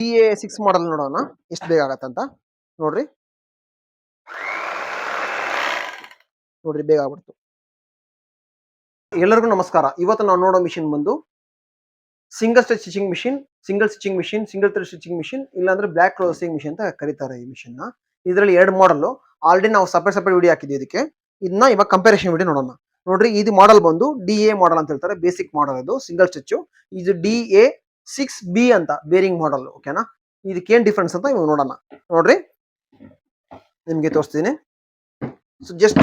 DA6 ಮಾಡಲ್ ನೋಡೋಣ ಎಷ್ಟು ಬೇಗ ಆಗತ್ತಂತ ನೋಡ್ರಿ. ನೋಡ್ರಿ ಬೇಗ ಆಗ್ಬಿಡ್ತು. ಎಲ್ಲರಿಗೂ ನಮಸ್ಕಾರ. ಇವತ್ತು ನಾವು ನೋಡೋ ಮಿಷಿನ್ ಬಂದು single stitching machine, single stitching machine, single thread stitching machine, ಇಲ್ಲಾಂದ್ರೆ ಬ್ಲಾಕ್ ಕ್ಲೋಸಿಂಗ್ ಮಿಷಿನ್ ಅಂತ ಕರೀತಾರೆ ಈ ಮಿಷಿನ್ ನ. ಇದರಲ್ಲಿ ಎರಡು ಮಾಡಲ್ ಆಲ್ರೆಡಿ ನಾವು ಸಪರೇಟ್ ವಿಡಿಯೋ ಹಾಕಿದ್ವಿ ಇದಕ್ಕೆ. ಇದನ್ನ ಇವಾಗ ಕಂಪ್ಯಾರಿಸನ್ ವಿಡಿಯೋ ನೋಡೋಣ. ನೋಡ್ರಿ, ಇದು ಮಾಡಲ್ ಬಂದು DA ಮಾಡಲ್ ಅಂತ ಹೇಳ್ತಾರೆ, ಬೇಸಿಕ್ ಮಾಡಲ್. ಇದು ಸಿಂಗಲ್ ಸ್ಟಿಚ್. ಇದು DA6B ಅಂತ ಬೇರಿಂಗ್ ಮಾಡಲ್. ಓಕೆನಾ, ಇದಕ್ಕೆ ಏನ್ ಡಿಫ್ರೆನ್ಸ್ ಅಂತ ಇವಾಗ ನೋಡೋಣ. ನೋಡ್ರಿ, ನಿಮ್ಗೆ ತೋರಿಸ್ತೀನಿ. ಸೊ ಜಸ್ಟ್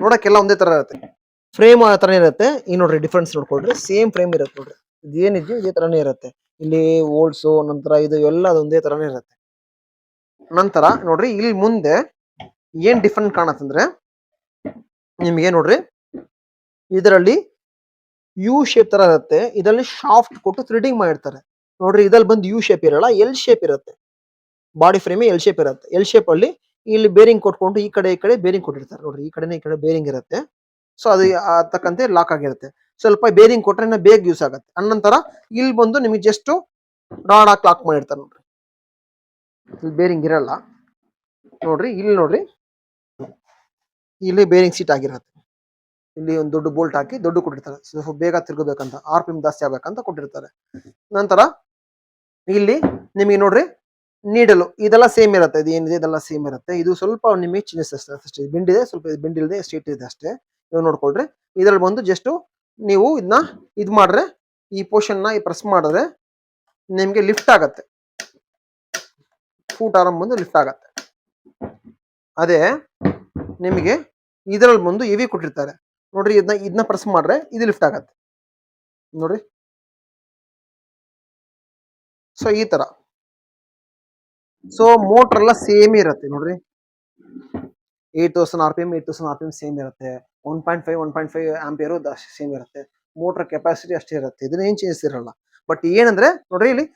ನೋಡಕ್ಕೆಲ್ಲ ಒಂದೇ ತರ ಇರುತ್ತೆ, ಫ್ರೇಮ್ ಆ ತರನೇ ಇರುತ್ತೆ. ಈ ನೋಡ್ರಿ ಡಿಫ್ರೆನ್ಸ್ ನೋಡ್ಕೊಳ್ರಿ, ಸೇಮ್ ಫ್ರೇಮ್ ಇರುತ್ತೆ ನೋಡ್ರಿ. ಇದೇನಿದ್ಯೋ ಇದೇ ತರಾನೇ ಇರುತ್ತೆ. ಇಲ್ಲಿ ಓಲ್ಡ್ಸು ನಂತರ ಇದು ಎಲ್ಲ ಒಂದೇ ತರಾನೇ ಇರುತ್ತೆ. ನಂತರ ನೋಡ್ರಿ, ಇಲ್ಲಿ ಮುಂದೆ ಏನ್ ಡಿಫ್ರೆಂಟ್ ಕಾಣತ್ತಂದ್ರೆ ನಿಮ್ಗೆ ನೋಡ್ರಿ, ಇದರಲ್ಲಿ ಯು ಶೇಪ್ ತರ ಇರುತ್ತೆ. ಇದರಲ್ಲಿ ಶಾಫ್ಟ್ ಕೊಟ್ಟು ಥ್ರೆಡಿಂಗ್ ಮಾಡಿರ್ತಾರೆ ನೋಡ್ರಿ. ಇದ್ರಲ್ಲಿ ಬಂದು ಯು ಶೇಪ್ ಇರಲ್ಲ, ಎಲ್ ಶೇಪ್ ಇರುತ್ತೆ. ಬಾಡಿ ಫ್ರೇಮ್ ಎಲ್ ಶೇಪ್ ಇರುತ್ತೆ. ಎಲ್ ಶೇಪ್ ಅಲ್ಲಿ ಇಲ್ಲಿ ಬೇರಿಂಗ್ ಕೊಟ್ಕೊಂಡು ಈ ಕಡೆ ಬೇರಿಂಗ್ ಕೊಟ್ಟಿರ್ತಾರೆ ನೋಡ್ರಿ. ಈ ಕಡೆ ಬೇರಿಂಗ್ ಇರುತ್ತೆ. ಸೊ ಅದು ತಕ್ಕಂತೆ ಲಾಕ್ ಆಗಿರುತ್ತೆ. ಸ್ವಲ್ಪ ಬೇರಿಂಗ್ ಕೊಟ್ರೆ ಬೇಗ ಯೂಸ್ ಆಗುತ್ತೆ. ಅನಂತರ ಇಲ್ಲಿ ಬಂದು ನಿಮಗೆ ಜಸ್ಟ್ ರಾಡ್ ಹಾಕಿ ಲಾಕ್ ಮಾಡಿರ್ತಾರೆ ನೋಡ್ರಿ. ಇಲ್ಲಿ ಬೇರಿಂಗ್ ಇರಲ್ಲ ನೋಡ್ರಿ. ಇಲ್ಲಿ ನೋಡ್ರಿ, ಇಲ್ಲಿ ಬೇರಿಂಗ್ ಸೀಟ್ ಆಗಿರುತ್ತೆ. ಇಲ್ಲಿ ಒಂದು ದೊಡ್ಡ ಬೋಲ್ಟ್ ಹಾಕಿ ದೊಡ್ಡ ಕೊಟ್ಟಿರ್ತಾರೆ, ಸ್ವಲ್ಪ ಬೇಗ ತಿರ್ಗಬೇಕಂತ, RPM ಜಾಸ್ತಿ ಆಗ್ಬೇಕಂತ ಕೊಟ್ಟಿರ್ತಾರೆ. ನಂತರ ಇಲ್ಲಿ ನಿಮಗೆ ನೋಡ್ರಿ ನೀಡಲು ಇದೆಲ್ಲ ಸೇಮ್ ಇರುತ್ತೆ. ಇದು ಏನಿದೆ ಇದೆಲ್ಲ ಸೇಮ್ ಇರುತ್ತೆ. ಇದು ಸ್ವಲ್ಪ ನಿಮಗೆ ಚೇಂಜಸ್ ಅಷ್ಟೇ. ಬಿಂಡಿದೆ, ಸ್ವಲ್ಪ ಬಿಂಡ್ ಇಲ್ಲದೆ ಸ್ಟ್ರೇಟ್ ಇದೆ ಅಷ್ಟೇ. ಇವಾಗ ನೋಡ್ಕೊಳ್ರಿ, ಇದ್ರಲ್ಲಿ ಬಂದು ಜಸ್ಟ್ ನೀವು ಇದನ್ನ ಮಾಡ್ರೆ, ಈ ಪೋರ್ಷನ್ ನ ಪ್ರೆಸ್ ಮಾಡಿದ್ರೆ ನಿಮ್ಗೆ ಲಿಫ್ಟ್ ಆಗತ್ತೆ. ಫೂಟ್ ಆರಾಮ್ ಬಂದು ಲಿಫ್ಟ್ ಆಗತ್ತೆ. ಅದೇ ನಿಮಗೆ ಇದರಲ್ಲಿ ಬಂದು ಹೆವಿ ಕೊಟ್ಟಿರ್ತಾರೆ ನೋಡ್ರಿ. ಇದನ್ನ ಪ್ರೆಸ್ ಮಾಡ್ರೆ ಇದು ಲಿಫ್ಟ್ ಆಗತ್ತೆ ನೋಡ್ರಿ. ಸೊ ಈ ತರ. ಸೊ ಮೋಟರ್ ಎಲ್ಲ ಸೇಮ್ ಇರುತ್ತೆ ನೋಡ್ರಿ. 8000 RPM ಸೇಮ್ ಇರುತ್ತೆ. 1.5 ಆಂಪಿಯರ್ ಸೇಮ್ ಇರುತ್ತೆ. ಮೋಟರ್ ಕೆಪಾಸಿಟಿ ಅಷ್ಟೇ ಇರುತ್ತೆ. ಇದನ್ನ ಏನ್ ಚೇಂಜಸ್ ಇರಲ್ಲ. ಬಟ್ ಏನಂದ್ರೆ ನೋಡ್ರಿ, ಇಲ್ಲಿ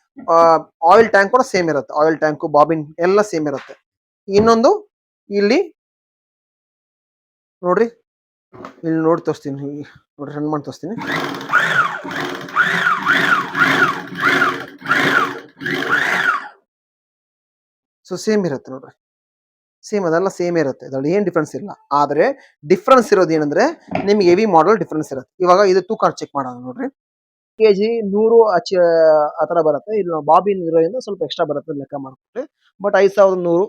ಆಯಿಲ್ ಟ್ಯಾಂಕ್ ಕೂಡ ಸೇಮ್ ಇರುತ್ತೆ. ಆಯಿಲ್ ಟ್ಯಾಂಕ್, ಬಾಬಿನ್ ಎಲ್ಲ ಸೇಮ್ ಇರುತ್ತೆ. ಇನ್ನೊಂದು ಇಲ್ಲಿ ನೋಡ್ರಿ, ಇಲ್ಲಿ ನೋಡಿ ತೋರಿಸ್ತೀನಿ ನೋಡ್ರಿ, ರನ್ ಮಾಡಿ ತೋರಿಸ್ತೀನಿ. ಸೊ ಸೇಮ್ ಇರುತ್ತೆ ನೋಡ್ರಿ, ಸೇಮ್ ಅದೆಲ್ಲ ಸೇಮ್ ಇರುತ್ತೆ. ಅದ್ರಲ್ಲಿ ಏನ್ ಡಿಫ್ರೆನ್ಸ್ ಇಲ್ಲ. ಆದ್ರೆ ಡಿಫ್ರೆನ್ಸ್ ಇರೋದು ಏನಂದ್ರೆ ನಿಮ್ಗೆ ಹೆವಿ ಮಾಡಲ್ ಡಿಫ್ರೆನ್ಸ್ ಇರುತ್ತೆ. ಇವಾಗ ಇದು ತೂಕ ಚೆಕ್ ಮಾಡೋಣ ನೋಡ್ರಿ. ಕೆಜಿ 100 ಆ ತರ ಬರುತ್ತೆ. ಇದು ಬಾಬಿನ್ ಇರೋದ್ರಿಂದ ಸ್ವಲ್ಪ ಎಕ್ಸ್ಟ್ರಾ ಬರುತ್ತೆ ಲೆಕ್ಕ ಮಾಡ್ಕೊಂಡ್ರೆ. ಬಟ್ 5100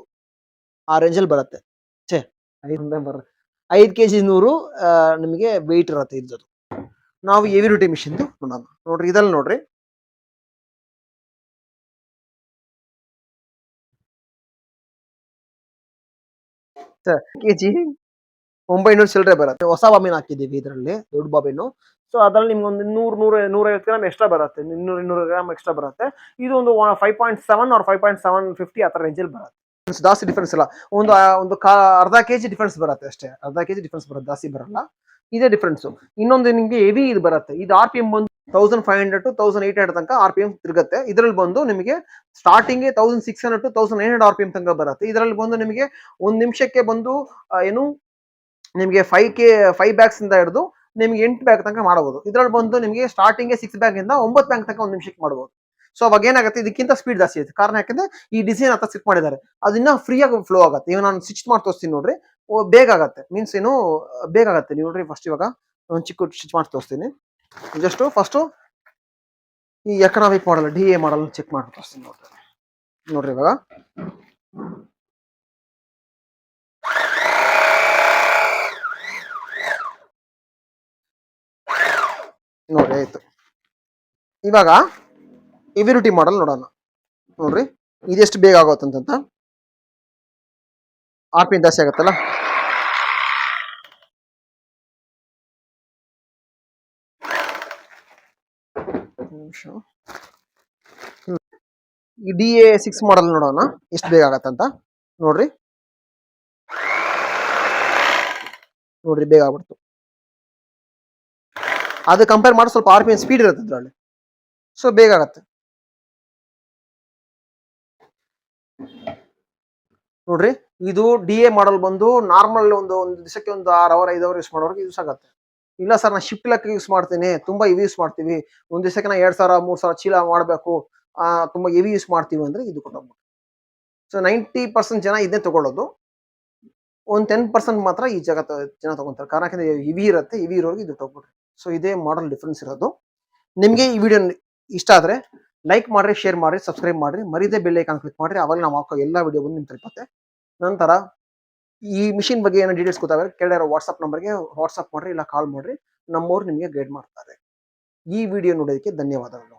ಆ ರೇಂಜಲ್ಲಿ ಬರುತ್ತೆ. 5 ಕೆಜಿ 100 ನಿಮಗೆ ವೆಯ್ಟ್ ಇರುತ್ತೆ ಇದ್ದು. ನಾವು ಹೆವಿ ಡ್ಯೂಟಿ ಮಿಷಿನ್ ನೋಡೋಣ ನೋಡ್ರಿ. ಇದ್ರಲ್ಲಿ ನೋಡ್ರಿ, ಕೆಜಿ 900 ಚಿಲ್ಲರೆ ಬರುತ್ತೆ. ಹೊಸ ಬಾಬಿನ್ ಹಾಕಿದೀವಿ ಇದರಲ್ಲಿ, ದೊಡ್ಡ ಬಾಬಿನ್. ಸೊ ಅದ್ರಲ್ಲಿ ನಿಮ್ಗೆ ಒಂದು 150 ಗ್ರಾಮ್ ಎಕ್ಸ್ಟ್ರಾ ಬರುತ್ತೆ. 200 ಗ್ರಾಮ್ ಎಕ್ಸ್ಟ್ರಾ ಬರುತ್ತೆ. ಇದು ಒಂದು 5.7 ಆರ್ 5.750 ಆ ತರ ರೇಂಜಲ್ಲಿ ಬರುತ್ತೆ. ಜಾಸ್ತಿ ಡಿಫ್ರೆನ್ಸ್ ಇಲ್ಲ. ಒಂದು ಅರ್ಧ ಕೆಜಿ ಡಿಫ್ರೆನ್ಸ್ ಬರುತ್ತೆ ಅಷ್ಟೇ. ಅರ್ಧ ಕೆಜಿ ಡಿಫ್ರೆನ್ಸ್ ಬರುತ್ತೆ, ಜಾಸ್ತಿ ಬರಲ್ಲ. ಇದೇ ಡಿಫ್ರೆನ್ಸ್. ಇನ್ನೊಂದು ನಿಮ್ಗೆ ಹೆವಿ ಇದು ಬರುತ್ತೆ. ಇದು RPM ಬಂದು 1500 to 1800 ತನಕ RPM ತಿರುಗುತ್ತೆ. ಇದರಲ್ಲಿ ಬಂದು ನಿಮಗೆ ಸ್ಟಾರ್ಟಿಂಗ್ 1600 to 1900 RPM ತನಕ ಬರುತ್ತೆ. ಇದರಲ್ಲಿ ಬಂದು ನಿಮಗೆ ಒಂದ್ ನಿಮಿಷಕ್ಕೆ ಬಂದು ಏನು ನಿಮಗೆ 5 ಬ್ಯಾಗ್ಸ್ ಇಂದ ಹಿಡಿದು ನಿಮ್ಗೆ 8 ಬ್ಯಾಗ್ ತನಕ ಮಾಡಬಹುದು. ಇದ್ರಲ್ಲಿ ಬಂದು ನಿಮಗೆ ಸ್ಟಾರ್ಟಿಂಗ್ 6 ಬ್ಯಾಗ್ ಇಂದ 9 ಬ್ಯಾಗ್ ತನಕ ಒಂದ್ ನಿಮಿಷಕ್ಕೆ ಮಾಡಬಹುದು. ಸೊ ಅವಾಗ ಏನಾಗುತ್ತೆ, ಇದಕ್ಕಿಂತ ಸ್ಪೀಡ್ ಜಾಸ್ತಿ ಆಗುತ್ತೆ. ಕಾರಣ ಯಾಕಂದ್ರೆ ಈ ಡಿಸೈನ್ ಅಂತ ಸ್ಟಿಚ್ ಮಾಡಿದ್ದಾರೆ, ಅದನ್ನ ಫ್ರೀ ಆಗಿ ಫ್ಲೋ ಆಗುತ್ತೆ. ಇವಾಗ ನಾನು ಸ್ಟಿಚ್ ಮಾಡಿ ತೋರಿಸ್ತೀನಿ ನೋಡ್ರಿ, ಬೇಗ ಆಗತ್ತೆ. ಮೀನ್ಸ್ ಏನು ಬೇಗ ಆಗತ್ತೆ. ನೀವು ನೋಡ್ರಿ, ಫಸ್ಟ್ ಇವಾಗ ಒಂದು ಚಿಕ್ಕ ಸ್ಟಿಚ್ ಮಾಡಿ ತೋರಿಸ್ತೀನಿ. ಜಸ್ಟ್ ಫಸ್ಟ್ ಈ ಎಕನಾಮಿಕ್ ಮಾಡಲ್ DA ಮಾಡಲ್ ಚೆಕ್ ಮಾಡಿ ತೋರಿಸ್ತೀನಿ ನೋಡ್ರಿ. ಇವಾಗ ನೋಡಿ ಆಯ್ತು. ಇವಾಗ ಇವಿರಿಟಿ ಮಾಡಲ್ ನೋಡೋಣ ನೋಡ್ರಿ, ಇದೆಷ್ಟು ಬೇಗ ಆಗೋತ್ತಂತ. RPM ಜಾಸ್ತಿ ಆಗತ್ತಲ್ಲ. ಈ DA6 ಮಾಡಲ್ ನೋಡೋಣ ಎಷ್ಟು ಬೇಗ ಆಗತ್ತಂತ ನೋಡ್ರಿ. ಬೇಗ ಆಗ್ಬಿಡ್ತು. ಅದು ಕಂಪೇರ್ ಮಾಡಿ ಸ್ವಲ್ಪ RPM ಸ್ಪೀಡ್ ಇರುತ್ತೆ ಇದ್ರಲ್ಲಿ. ಸೊ ಬೇಗ ಆಗತ್ತೆ ನೋಡ್ರಿ. ಇದು DA ಮಾಡಲ್ ಬಂದು ನಾರ್ಮಲ್ ಒಂದು ದಿವಸಕ್ಕೆ ಒಂದು 6 ಅವರ್ 5 ಅವರ್ ಯೂಸ್ ಮಾಡೋರಿಗೆ ಯೂಸ್ ಆಗುತ್ತೆ. ಇಲ್ಲ ಸರ್, ನಾನು ಶಿಫ್ಟ್ ಲೆಕ್ಕ ಯೂಸ್ ಮಾಡ್ತೀನಿ, ತುಂಬಾ ಯೂಸ್ ಮಾಡ್ತೀವಿ, ಒಂದ್ ದಿವಸಕ್ಕೆ ನಾ 2000 3000 ಚೀಲ ಮಾಡಬೇಕು, ತುಂಬಾ ಹೆವಿ ಯೂಸ್ ಮಾಡ್ತೀವಿ ಅಂದ್ರೆ ಇದು ಕೊಟ್ಟೋಗ್ಬೋದು. ಸೊ 90% ಜನ ಇದನ್ನೇ ತಗೊಳ್ಳೋದು. ಒಂದು 10% ಮಾತ್ರ ಈ ಜನ ತಗೊಂತಾರೆ. ಕಾರಣ ಯಾಕಂದ್ರೆ ಹೆವಿ ಇರುತ್ತೆ, ಹೆವಿ ಇರೋರಿಗೆ ಇದು ತಗೊಳ್ರಿ. ಸೊ ಇದೇ ಮಾಡಲ್ ಡಿಫ್ರೆನ್ಸ್ ಇರೋದು. ನಿಮಗೆ ಈ ವಿಡಿಯೋ ಇಷ್ಟ ಆದ್ರೆ ಲೈಕ್ ಮಾಡ್ರಿ, ಶೇರ್ ಮಾಡ್ರಿ, ಸಬ್ಸ್ಕ್ರೈಬ್ ಮಾಡ್ರಿ, ಮರಿದೇ ಬೆಲ್ ಐಕಾನ್ ಕ್ಲಿಕ್ ಮಾಡ್ರಿ. ಅವಾಗ ನಾವು ಹಾಕೋ ಎಲ್ಲ ವಿಡಿಯೋ ಬಂದು ನಿಮ್ಗೆ ತಲುಪುತ್ತೆ. ನಂತರ ಈ ಮಿಷಿನ್ ಬಗ್ಗೆ ಏನೋ ಡೀಟೇಲ್ಸ್ ಗೊತ್ತಾದ್ರೆ ಕೆಳಗಿರೋ ವಾಟ್ಸ್ಆಪ್ ನಂಬರ್ಗೆ ವಾಟ್ಸ್ಆಪ್ ಮಾಡ್ರಿ, ಇಲ್ಲ ಕಾಲ್ ಮಾಡ್ರಿ. ನಮ್ಮವ್ರು ನಿಮಗೆ ಗೈಡ್ ಮಾಡ್ತಾರೆ. ಈ ವಿಡಿಯೋ ನೋಡೋದಕ್ಕೆ ಧನ್ಯವಾದಗಳು.